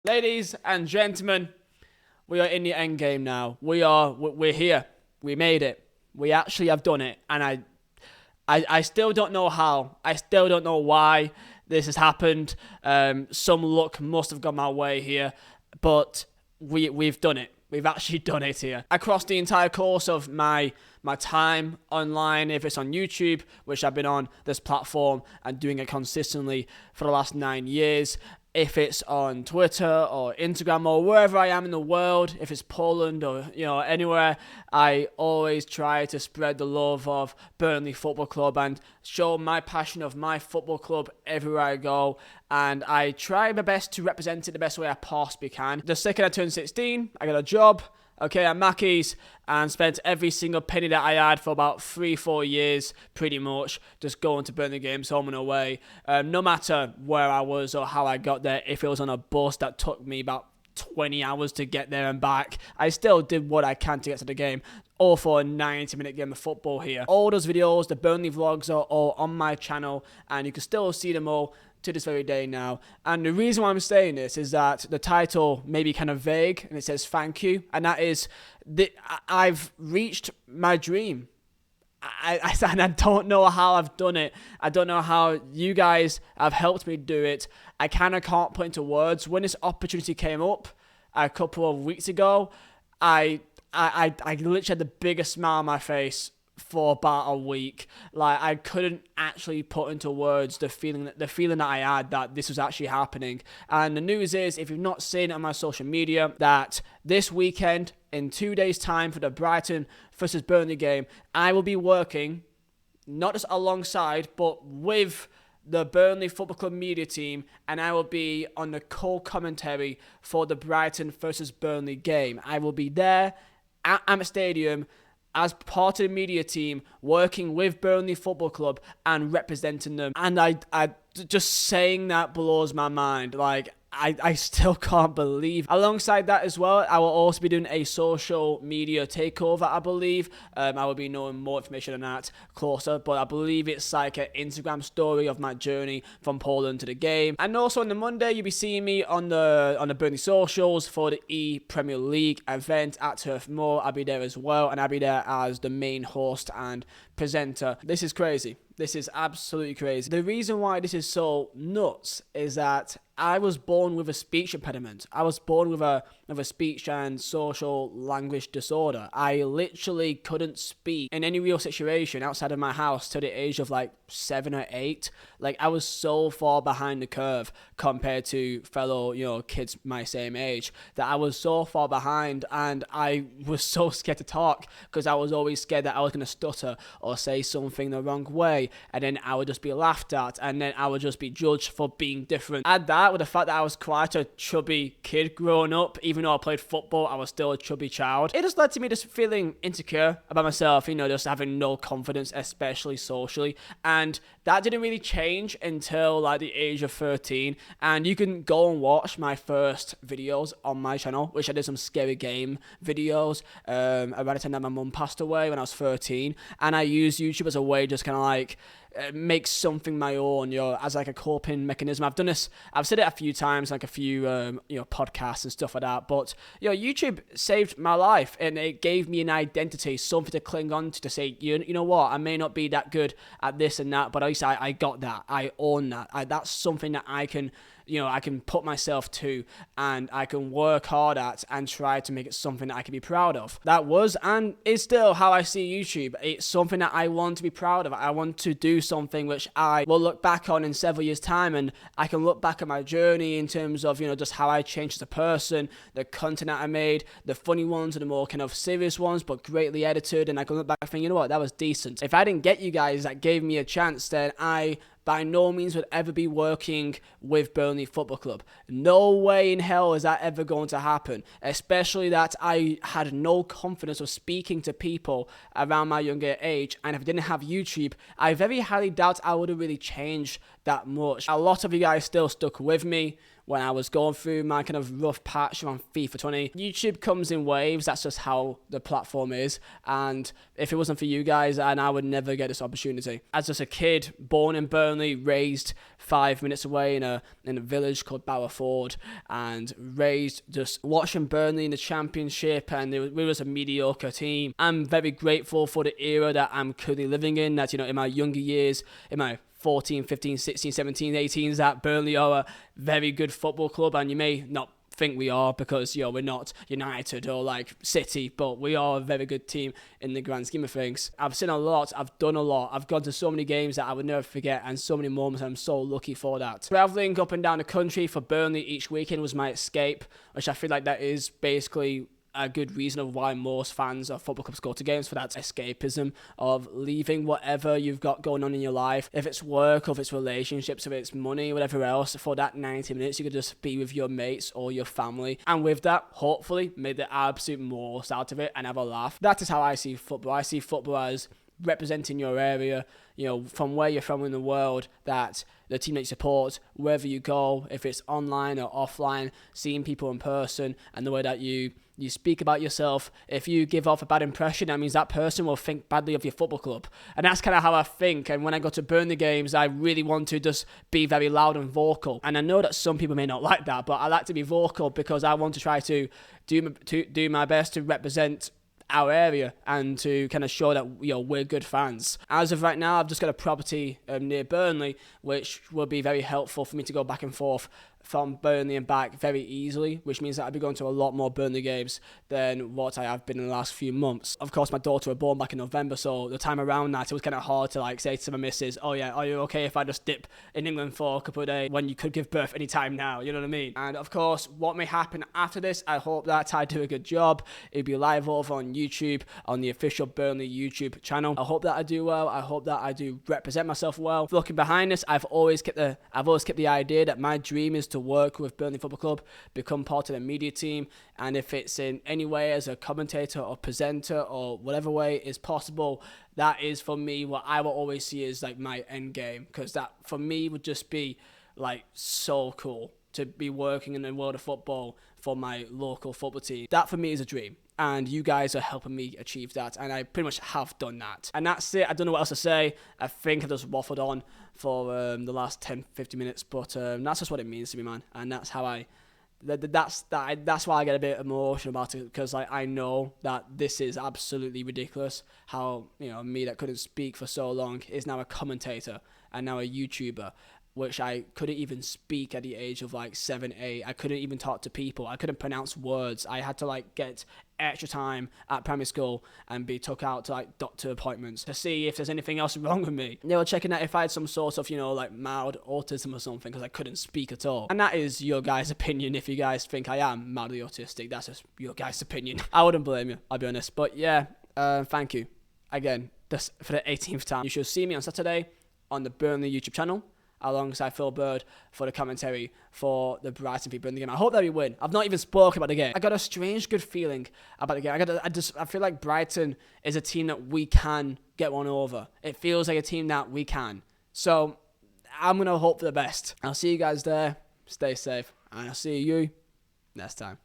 Ladies and gentlemen, we are in the end game now. We're here. We made it. We actually have done it. And I still don't know how. I still don't know why this has happened. Some luck must have gone my way here. But we've done it. We've actually done it here. Across the entire course of my time online, if it's on YouTube, which I've been on this platform and doing it consistently for the last 9 years, if it's on Twitter or Instagram or wherever I am in the world, if it's Poland or anywhere, I always try to spread the love of Burnley Football Club and show my passion of my football club everywhere I go. And I try my best to represent it the best way I possibly can. The second I turned 16, I got a job. Okay, at Mackey's, and spent every single penny that I had for about 3-4 years, pretty much, just going to Burnley games home and away. No matter where I was or how I got there, if it was on a bus that took me about 20 hours to get there and back, I still did what I can to get to the game, all for a 90-minute game of football here. All those videos, the Burnley vlogs, are all on my channel, and you can still see them all to this very day now. And the reason why I'm saying this is that the title may be kind of vague and it says thank you, and that is I've reached my dream. And I don't know how I've done it. I don't know how you guys have helped me do it. I kind of can't put into words. When this opportunity came up a couple of weeks ago, I literally had the biggest smile on my face for about a week. Like, I couldn't actually put into words the feeling that I had that this was actually happening. And the news is, if you've not seen it on my social media, that this weekend, in 2 days' time, for the Brighton versus Burnley game, I will be working not just alongside but with the Burnley Football Club media team, and I will be on the co-commentary for the Brighton versus Burnley game. I will be there at Amex Stadium as part of the media team, working with Burnley Football Club and representing them. And I just saying that blows my mind. Like, I still can't believe. Alongside that as well, I will also be doing a social media takeover, I believe. I will be knowing more information on that closer, but I believe it's like an Instagram story of my journey from Poland to the game. And also on the Monday, you'll be seeing me on the Burnley socials for the Premier League event at Turf Moor. I'll be there as well, and I'll be there as the main host and presenter. This is crazy. This is absolutely crazy. The reason why this is so nuts is that I was born with a speech impediment. I was born with a speech and social language disorder. I literally couldn't speak in any real situation outside of my house till the age of like 7 or 8. Like, I was so far behind the curve compared to fellow, kids my same age, that I was so far behind, and I was so scared to talk because I was always scared that I was going to stutter or say something the wrong way, and then I would just be laughed at, and then I would just be judged for being different. Add that with the fact that I was quite a chubby kid growing up. Even though I played football, I was still a chubby child. It just led to me just feeling insecure about myself, just having no confidence, especially socially. And that didn't really change until like the age of 13. And you can go and watch my first videos on my channel, which I did some scary game videos around the time that my mum passed away when I was 13. And I used YouTube as a way just kind of like make something my own, as like a coping mechanism. I've said it a few times, like a few, podcasts and stuff like that. But, YouTube saved my life, and it gave me an identity, something to cling on to say, you know what, I may not be that good at this and that, but at least I got that. I own that. That's something that I can put myself to, and I can work hard at and try to make it something that I can be proud of. That was and is still how I see YouTube. It's something that I want to be proud of. I want to do something which I will look back on in several years' time, and I can look back at my journey in terms of, just how I changed as a person, the content that I made, the funny ones and the more kind of serious ones, but greatly edited, and I can look back and think, you know what, that was decent. If I didn't get you guys that gave me a chance, then I by no means would ever be working with Burnley Football Club. No way in hell is that ever going to happen, especially that I had no confidence of speaking to people around my younger age, and if I didn't have YouTube, I very highly doubt I would have really changed that much. A lot of you guys still stuck with me when I was going through my kind of rough patch on FIFA 20. YouTube comes in waves. That's just how the platform is. And if it wasn't for you guys, and I would never get this opportunity. As just a kid, born in Burnley, raised 5 minutes away in a village called Bowerford, and raised just watching Burnley in the Championship, and we was a mediocre team. I'm very grateful for the era that I'm currently living in, that, in my younger years, in my 14, 15, 16, 17, 18s, that Burnley are a very good football club, and you may not think we are because we're not United or like City, but we are a very good team in the grand scheme of things. I've seen a lot, I've done a lot, I've gone to so many games that I would never forget, and so many moments. I'm so lucky for that. Travelling up and down the country for Burnley each weekend was my escape, which I feel like that is basically a good reason of why most fans of football clubs go to games, for that escapism of leaving whatever you've got going on in your life, if it's work, or if it's relationships, if it's money, whatever else. For that 90 minutes, you could just be with your mates or your family, and with that, hopefully, make the absolute most out of it and have a laugh. That is how I see football. I see football as representing your area, from where you're from in the world, that the team that you support, wherever you go, if it's online or offline, seeing people in person, and the way that you speak about yourself. If you give off a bad impression, that means that person will think badly of your football club. And that's kind of how I think. And when I go to Burnley games, I really want to just be very loud and vocal. And I know that some people may not like that, but I like to be vocal because I want to try to do my best to represent our area and to kind of show that we're good fans. As of right now, I've just got a property near Burnley, which will be very helpful for me to go back and forth from Burnley and back very easily, which means that I'll be going to a lot more Burnley games than what I have been in the last few months. Of course, my daughter was born back in November, so the time around that, it was kind of hard to say to my missus, oh yeah, are you okay if I just dip in England for a couple of days when you could give birth any time now, you know what I mean? And of course, what may happen after this, I hope that I do a good job. It'll be live over on YouTube, on the official Burnley YouTube channel. I hope that I do well. I hope that I do represent myself well. Looking behind this, I've always kept the idea that my dream is to work with Burnley Football Club, become part of the media team, and if it's in any way as a commentator or presenter or whatever way is possible, that is for me what I will always see as my end game, because that for me would just be so cool to be working in the world of football for my local football team. That for me is a dream. And you guys are helping me achieve that. And I pretty much have done that. And that's it. I don't know what else to say. I think I've just waffled on for the last 10, 50 minutes. But that's just what it means to me, man. And that's how that's why I get a bit emotional about it. Because I know that this is absolutely ridiculous. How, me that couldn't speak for so long is now a commentator and now a YouTuber, which I couldn't even speak at the age of 7, 8. I couldn't even talk to people. I couldn't pronounce words. I had to get extra time at primary school and be took out to doctor appointments to see if there's anything else wrong with me. They were checking out if I had some sort of, mild autism or something, because I couldn't speak at all. And that is your guys' opinion. If you guys think I am mildly autistic, that's just your guys' opinion. I wouldn't blame you, I'll be honest. But yeah, thank you. Again, this for the 18th time. You should see me on Saturday on the Burnley YouTube channel, alongside Phil Bird for the commentary for the Brighton v Burnley game. I hope that we win. I've not even spoken about the game. I got a strange good feeling about the game. I feel like Brighton is a team that we can get one over. It feels like a team that we can. So I'm going to hope for the best. I'll see you guys there. Stay safe. And I'll see you next time.